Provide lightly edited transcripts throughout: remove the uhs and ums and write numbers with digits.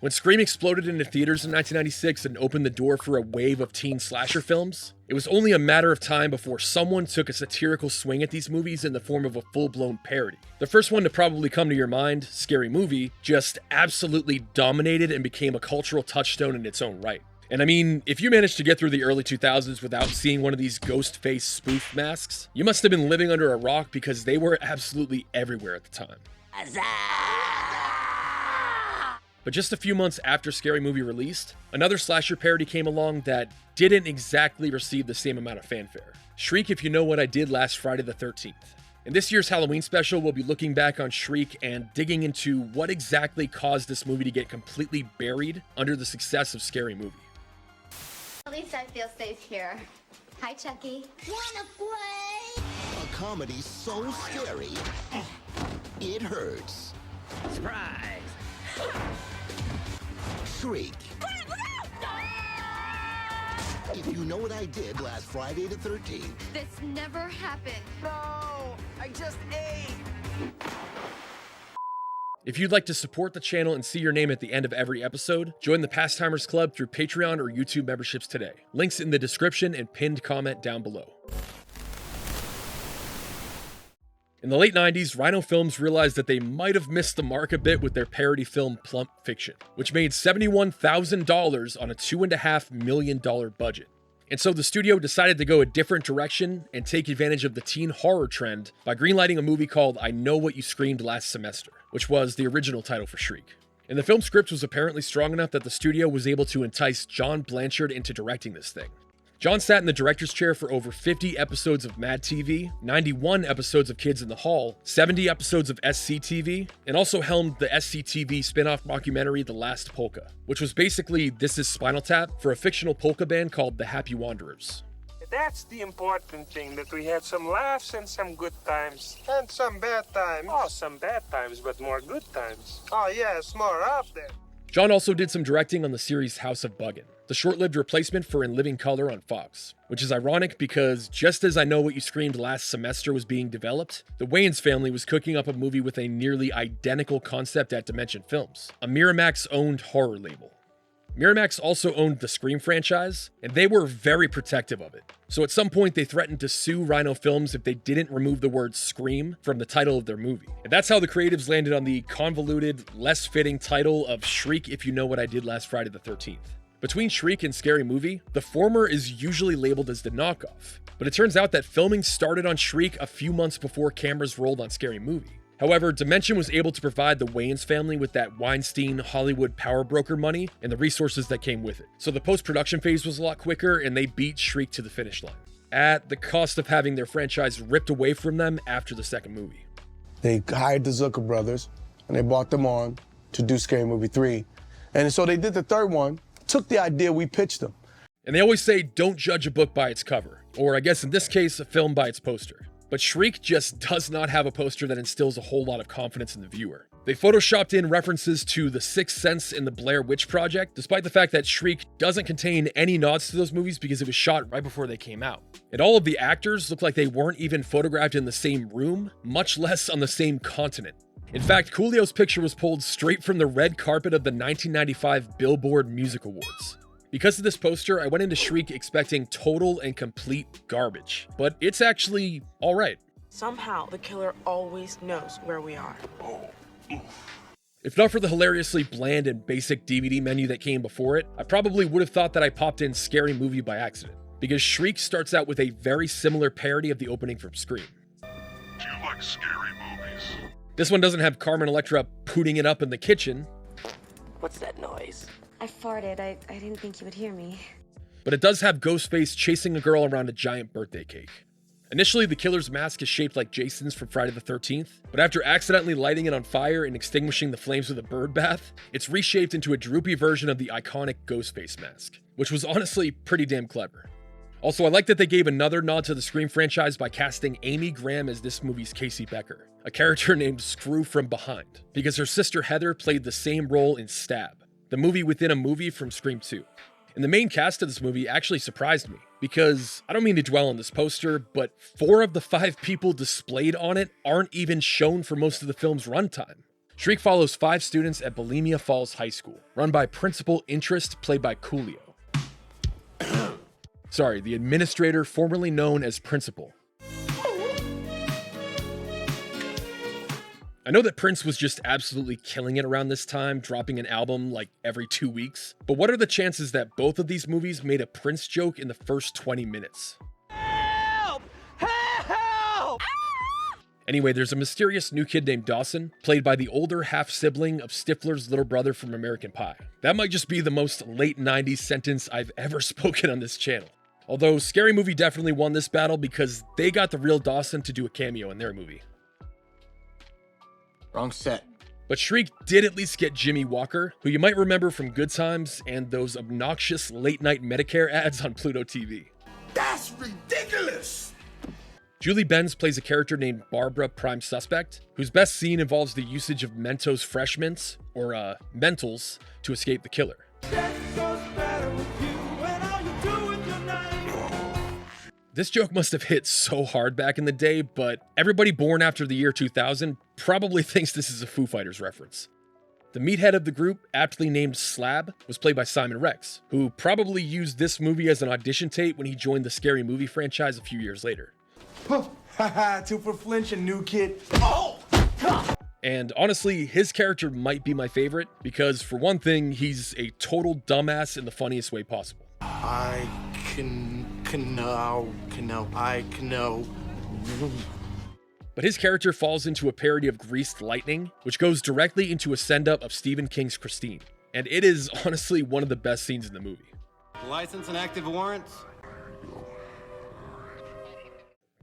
When Scream exploded into theaters in 1996 and opened the door for a wave of teen slasher films, it was only a matter of time before someone took a satirical swing at these movies in the form of a full-blown parody. The first one to probably come to your mind, Scary Movie, just absolutely dominated and became a cultural touchstone in its own right. And I mean, if you managed to get through the early 2000s without seeing one of these ghost face spoof masks, you must have been living under a rock because they were absolutely everywhere at the time. But just a few months after Scary Movie released, another slasher parody came along that didn't exactly receive the same amount of fanfare. Shriek, If You Know What I Did Last Friday the 13th. In this year's Halloween special, we'll be looking back on Shriek and digging into what exactly caused this movie to get completely buried under the success of Scary Movie. At least I feel safe here. Hi, Chucky. Wanna play? A comedy so scary, it hurts. Surprise! Shriek. If You Know What I Did Last Friday the 13th. This never happened. No! I just ate! If you'd like to support the channel and see your name at the end of every episode, join the Pastimers Club through Patreon or YouTube memberships today. Links in the description and pinned comment down below. In the late 90s, Rhino Films realized that they might have missed the mark a bit with their parody film Plump Fiction, which made $71,000 on a $2.5 million budget. And so the studio decided to go a different direction and take advantage of the teen horror trend by greenlighting a movie called I Know What You Screamed Last Semester, which was the original title for Shriek. And the film script was apparently strong enough that the studio was able to entice John Blanchard into directing this thing. John sat in the director's chair for over 50 episodes of Mad TV, 91 episodes of Kids in the Hall, 70 episodes of SCTV, and also helmed the SCTV spin-off mockumentary The Last Polka, which was basically This Is Spinal Tap for a fictional polka band called The Happy Wanderers. That's the important thing, that we had some laughs and some good times. And some bad times. Oh, some bad times, but more good times. Oh yes, more of them. John also did some directing on the series House of Buggin', the short-lived replacement for In Living Color on Fox, which is ironic because just as I Know What You Screamed Last Semester was being developed, the Wayans family was cooking up a movie with a nearly identical concept at Dimension Films, a Miramax-owned horror label. Miramax also owned the Scream franchise, and they were very protective of it. So at some point they threatened to sue Rhino Films if they didn't remove the word Scream from the title of their movie. And that's how the creatives landed on the convoluted, less fitting title of Shriek If You Know What I Did Last Friday the 13th. Between Shriek and Scary Movie, the former is usually labeled as the knockoff, but it turns out that filming started on Shriek a few months before cameras rolled on Scary Movie. However, Dimension was able to provide the Wayans family with that Weinstein Hollywood power broker money and the resources that came with it. So the post-production phase was a lot quicker and they beat Shriek to the finish line, at the cost of having their franchise ripped away from them after the second movie. They hired the Zucker brothers and they brought them on to do Scary Movie 3. And so they did the third one, took the idea, we pitched them. And they always say, don't judge a book by its cover, or I guess in this case, a film by its poster. But Shriek just does not have a poster that instills a whole lot of confidence in the viewer. They photoshopped in references to The Sixth Sense and the Blair Witch Project, despite the fact that Shriek doesn't contain any nods to those movies because it was shot right before they came out. And all of the actors look like they weren't even photographed in the same room, much less on the same continent. In fact, Coolio's picture was pulled straight from the red carpet of the 1995 Billboard Music Awards. Because of this poster, I went into Shriek expecting total and complete garbage, but it's actually alright. Somehow, the killer always knows where we are. If not for the hilariously bland and basic DVD menu that came before it, I probably would have thought that I popped in Scary Movie by accident, because Shriek starts out with a very similar parody of the opening from Scream. Do you like scary movies? This one doesn't have Carmen Electra pooting it up in the kitchen. What's that noise? I farted. I didn't think you would hear me. But it does have Ghostface chasing a girl around a giant birthday cake. Initially, the killer's mask is shaped like Jason's from Friday the 13th, but after accidentally lighting it on fire and extinguishing the flames with a bird bath, it's reshaped into a droopy version of the iconic Ghostface mask, which was honestly pretty damn clever. Also, I like that they gave another nod to the Scream franchise by casting Aimee Graham as this movie's Casey Becker, a character named Screw from Behind, because her sister Heather played the same role in Stab, the movie within a movie from Scream 2. And the main cast of this movie actually surprised me, because I don't mean to dwell on this poster, but 4 of the 5 people displayed on it aren't even shown for most of the film's runtime. Shriek follows 5 students at Bulimia Falls High School, run by Principal Interest, played by Coolio. Sorry, the administrator formerly known as Principal. I know that Prince was just absolutely killing it around this time, dropping an album like every 2 weeks, but what are the chances that both of these movies made a Prince joke in the first 20 minutes? Help! Help! Anyway, there's a mysterious new kid named Dawson, played by the older half-sibling of Stifler's little brother from American Pie. That might just be the most late 90s sentence I've ever spoken on this channel. Although Scary Movie definitely won this battle because they got the real Dawson to do a cameo in their movie. Wrong set. But Shriek did at least get Jimmy Walker, who you might remember from Good Times and those obnoxious late-night Medicare ads on Pluto TV. That's ridiculous! Julie Benz plays a character named Barbara Prime Suspect, whose best scene involves the usage of Mentos Fresh Mints, or Mentals, to escape the killer. This joke must have hit so hard back in the day, but everybody born after the year 2000 probably thinks this is a Foo Fighters reference. The meathead of the group, aptly named Slab, was played by Simon Rex, who probably used this movie as an audition tape when he joined the Scary Movie franchise a few years later. Haha, 2 for flinching, new kid. Oh! And honestly, his character might be my favorite, because for one thing, he's a total dumbass in the funniest way possible. I know. But his character falls into a parody of Greased Lightning, which goes directly into a send-up of Stephen King's Christine. And it is honestly one of the best scenes in the movie. License and active warrants?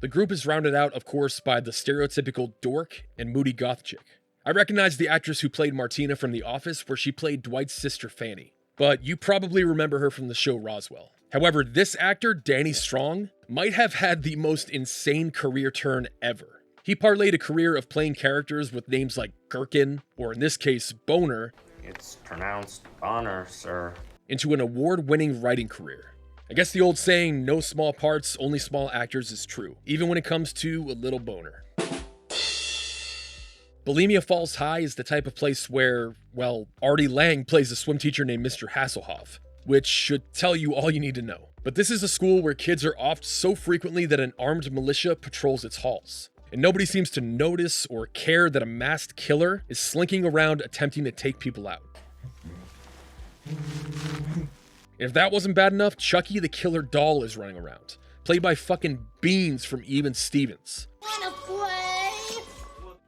The group is rounded out, of course, by the stereotypical dork and moody goth chick. I recognize the actress who played Martina from The Office, where she played Dwight's sister Fanny. But you probably remember her from the show Roswell. However, this actor, Danny Strong, might have had the most insane career turn ever. He parlayed a career of playing characters with names like Gherkin, or in this case, Boner. It's pronounced Bonner, sir. Into an award-winning writing career. I guess the old saying, no small parts, only small actors is true, even when it comes to a little boner. Bulimia Falls High is the type of place where, well, Artie Lang plays a swim teacher named Mr. Hasselhoff, which should tell you all you need to know. But this is a school where kids are offed so frequently that an armed militia patrols its halls. And nobody seems to notice or care that a masked killer is slinking around attempting to take people out. If that wasn't bad enough, Chucky the Killer Doll is running around, played by fucking Beans from Even Stevens,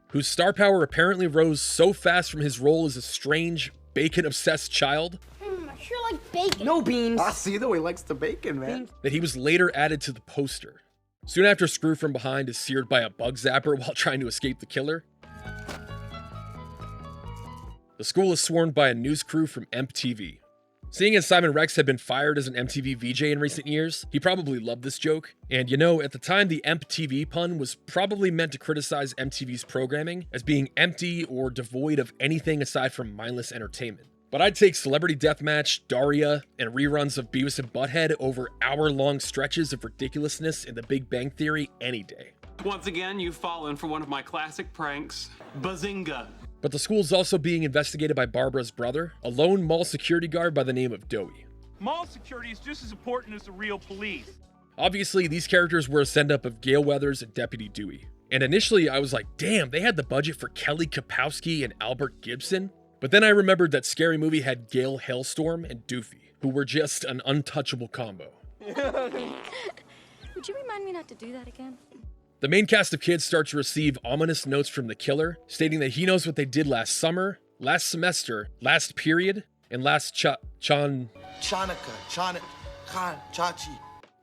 whose star power apparently rose so fast from his role as a strange, bacon-obsessed child I sure like bacon. No beans. I see the way he likes the bacon, man. that he was later added to the poster. Soon after Screw from Behind is seared by a bug zapper while trying to escape the killer. The school is swarmed by a news crew from MTV. Seeing as Simon Rex had been fired as an MTV VJ in recent years, he probably loved this joke. And you know, at the time, the MTV pun was probably meant to criticize MTV's programming as being empty or devoid of anything aside from mindless entertainment. But I'd take Celebrity Deathmatch, Daria, and reruns of Beavis and Butthead over hour-long stretches of ridiculousness in The Big Bang Theory any day. Once again, you've fallen for one of my classic pranks. Bazinga. But the school's also being investigated by Barbara's brother, a lone mall security guard by the name of Doey. Mall security is just as important as the real police. Obviously, these characters were a send-up of Gale Weathers and Deputy Dewey. And initially, I was like, damn, they had the budget for Kelly Kapowski and Albert Gibson? But then I remembered that Scary Movie had Gale Hailstorm and Doofy, who were just an untouchable combo. Would you remind me not to do that again? The main cast of kids start to receive ominous notes from the killer, stating that he knows what they did last summer, last semester, last period, and last Chachi.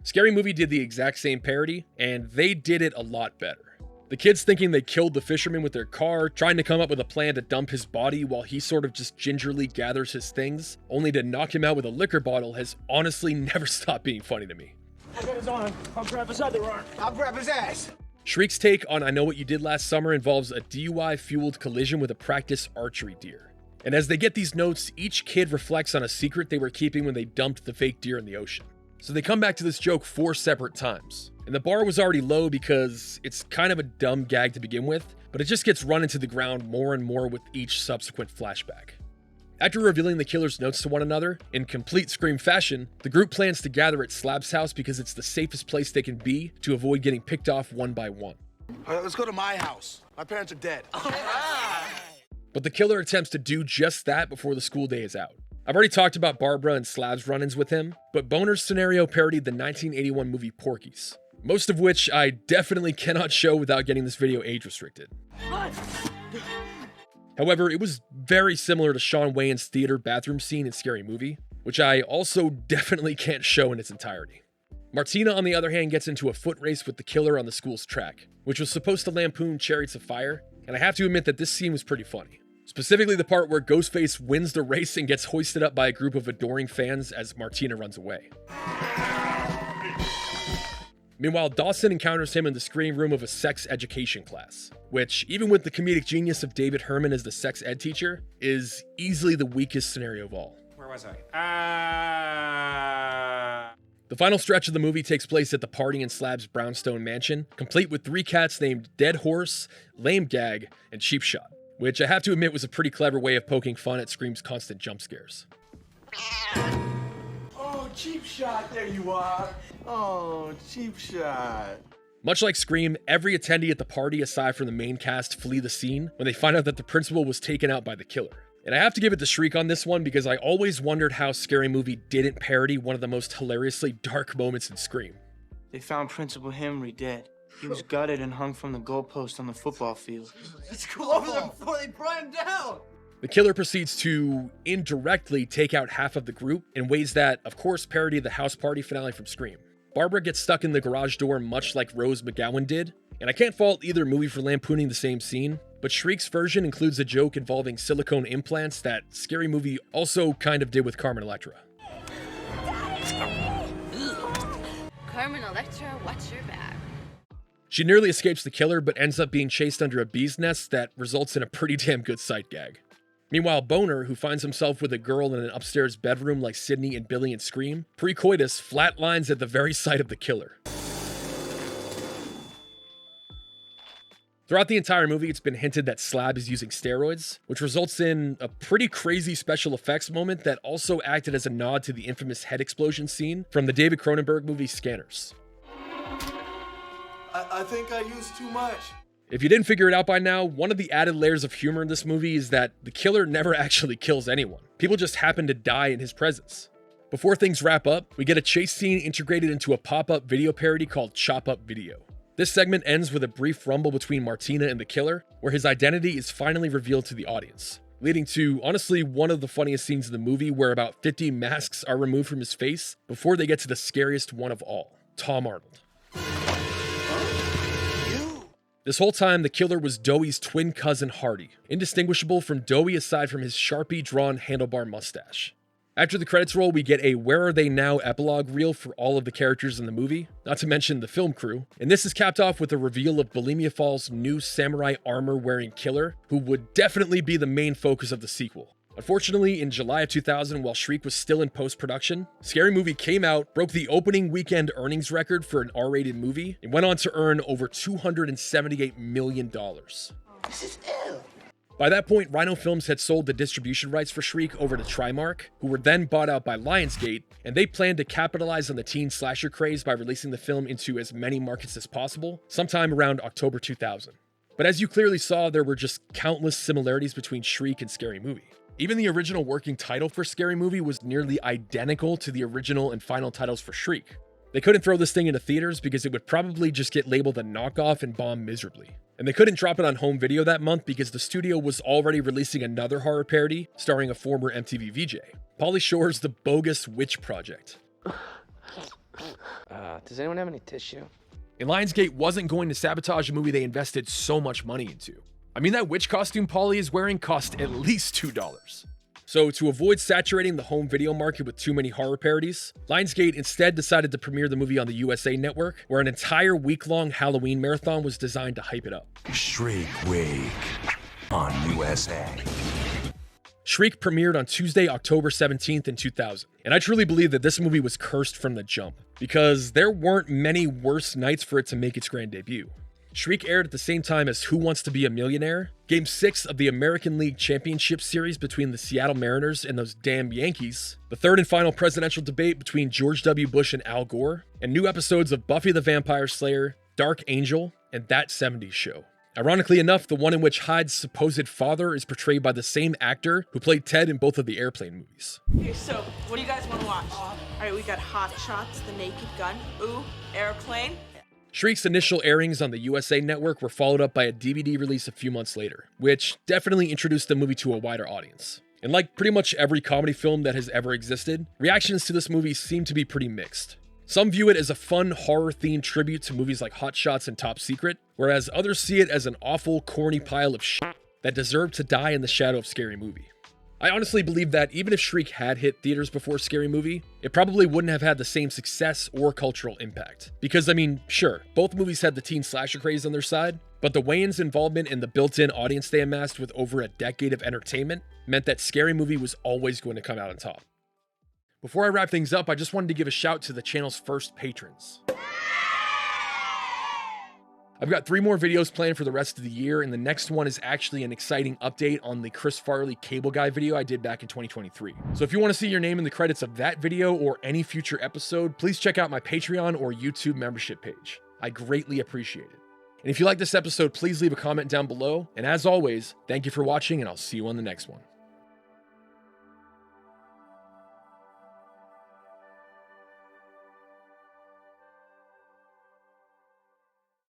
Scary Movie did the exact same parody, and they did it a lot better. The kids thinking they killed the fisherman with their car, trying to come up with a plan to dump his body while he sort of just gingerly gathers his things, only to knock him out with a liquor bottle, has honestly never stopped being funny to me. I'll get his arm. I'll grab his other arm. I'll grab his ass. Shriek's take on I Know What You Did Last Summer involves a DUI-fueled collision with a practice archery deer. And as they get these notes, each kid reflects on a secret they were keeping when they dumped the fake deer in the ocean. So they come back to this joke 4 separate times. And the bar was already low because it's kind of a dumb gag to begin with, but it just gets run into the ground more and more with each subsequent flashback. After revealing the killer's notes to one another, in complete Scream fashion, the group plans to gather at Slab's house because it's the safest place they can be to avoid getting picked off one by one. All right, let's go to my house. My parents are dead. All right. But the killer attempts to do just that before the school day is out. I've already talked about Barbara and Slab's run-ins with him, but Boner's scenario parodied the 1981 movie Porky's, most of which I definitely cannot show without getting this video age restricted. However, it was very similar to Shawn Wayans' theater bathroom scene in Scary Movie, which I also definitely can't show in its entirety. Martina, on the other hand, gets into a foot race with the killer on the school's track, which was supposed to lampoon Chariots of Fire, and I have to admit that this scene was pretty funny. Specifically the part where Ghostface wins the race and gets hoisted up by a group of adoring fans as Martina runs away. Meanwhile, Dawson encounters him in the screening room of a sex education class, which, even with the comedic genius of David Herman as the sex ed teacher, is easily the weakest scenario of all. Where was I? The final stretch of the movie takes place at the Party in Slab's brownstone mansion, complete with 3 cats named Dead Horse, Lame Gag, and Cheap Shot, which I have to admit was a pretty clever way of poking fun at Scream's constant jump scares. Oh, Cheap Shot, there you are. Oh, Cheap Shot. Much like Scream, every attendee at the party aside from the main cast flee the scene when they find out that the principal was taken out by the killer. And I have to give it to Shriek on this one because I always wondered how Scary Movie didn't parody one of the most hilariously dark moments in Scream. They found Principal Henry dead. He was gutted and hung from the goalpost on the football field. Let's go over there before they burn him down. The killer proceeds to indirectly take out half of the group in ways that, of course, parody the house party finale from Scream. Barbara gets stuck in the garage door much like Rose McGowan did, and I can't fault either movie for lampooning the same scene, but Shriek's version includes a joke involving silicone implants that Scary Movie also kind of did with Carmen Electra. Carmen Electra, watch your back. She nearly escapes the killer, but ends up being chased under a bee's nest that results in a pretty damn good sight gag. Meanwhile, Boner, who finds himself with a girl in an upstairs bedroom like Sydney and Billy in Scream, pre-coitus flatlines at the very sight of the killer. Throughout the entire movie, it's been hinted that Slab is using steroids, which results in a pretty crazy special effects moment that also acted as a nod to the infamous head explosion scene from the David Cronenberg movie Scanners. I think I used too much. If you didn't figure it out by now, one of the added layers of humor in this movie is that the killer never actually kills anyone. People just happen to die in his presence. Before things wrap up, we get a chase scene integrated into a pop-up video parody called Chop Up Video. This segment ends with a brief rumble between Martina and the killer, where his identity is finally revealed to the audience, leading to, honestly, one of the funniest scenes in the movie where about 50 masks are removed from his face before they get to the scariest one of all, Tom Arnold. This whole time, the killer was Doey's twin cousin Hardy, indistinguishable from Doey aside from his Sharpie-drawn handlebar mustache. After the credits roll, we get a Where Are They Now epilogue reel for all of the characters in the movie, not to mention the film crew, and this is capped off with a reveal of Bulimia Falls' new samurai armor-wearing killer, who would definitely be the main focus of the sequel. Unfortunately, in July of 2000, while Shriek was still in post-production, Scary Movie came out, broke the opening weekend earnings record for an R-rated movie, and went on to earn over $278 million. This is ill. By that point, Rhino Films had sold the distribution rights for Shriek over to Trimark, who were then bought out by Lionsgate, and they planned to capitalize on the teen slasher craze by releasing the film into as many markets as possible, sometime around October 2000. But as you clearly saw, there were just countless similarities between Shriek and Scary Movie. Even the original working title for Scary Movie was nearly identical to the original and final titles for Shriek. They couldn't throw this thing into theaters because it would probably just get labeled a knockoff and bomb miserably. And they couldn't drop it on home video that month because the studio was already releasing another horror parody starring a former MTV VJ, Pauly Shore's The Bogus Witch Project. Does anyone have any tissue? And Lionsgate wasn't going to sabotage a movie they invested so much money into. I mean, that witch costume Pauly is wearing cost at least $2. So to avoid saturating the home video market with too many horror parodies, Lionsgate instead decided to premiere the movie on the USA Network, where an entire week-long Halloween marathon was designed to hype it up. Shriek Week on USA. Shriek premiered on Tuesday, October 17th in 2000, and I truly believe that this movie was cursed from the jump, because there weren't many worse nights for it to make its grand debut. Shriek aired at the same time as Who Wants to Be a Millionaire, Game 6 of the American League Championship Series between the Seattle Mariners and those damn Yankees, the third and final presidential debate between George W. Bush and Al Gore, and new episodes of Buffy the Vampire Slayer, Dark Angel, and That 70s Show. Ironically enough, the one in which Hyde's supposed father is portrayed by the same actor who played Ted in both of the Airplane movies. Okay, so what do you guys want to watch? All right, we got Hot Shots, The Naked Gun, Ooh, Airplane. Shriek's initial airings on the USA Network were followed up by a DVD release a few months later, which definitely introduced the movie to a wider audience. And like pretty much every comedy film that has ever existed, reactions to this movie seem to be pretty mixed. Some view it as a fun horror-themed tribute to movies like Hot Shots and Top Secret, whereas others see it as an awful, corny pile of shit that deserved to die in the shadow of Scary Movie. I honestly believe that even if Shriek had hit theaters before Scary Movie, it probably wouldn't have had the same success or cultural impact. Because, I mean, sure, both movies had the teen slasher craze on their side, but the Wayans' involvement and the built-in audience they amassed with over a decade of entertainment meant that Scary Movie was always going to come out on top. Before I wrap things up, I just wanted to give a shout to the channel's first patrons. I've got 3 more videos planned for the rest of the year, and the next one is actually an exciting update on the Chris Farley Cable Guy video I did back in 2023. So if you want to see your name in the credits of that video or any future episode, please check out my Patreon or YouTube membership page. I greatly appreciate it. And if you like this episode, please leave a comment down below. And as always, thank you for watching, and I'll see you on the next one.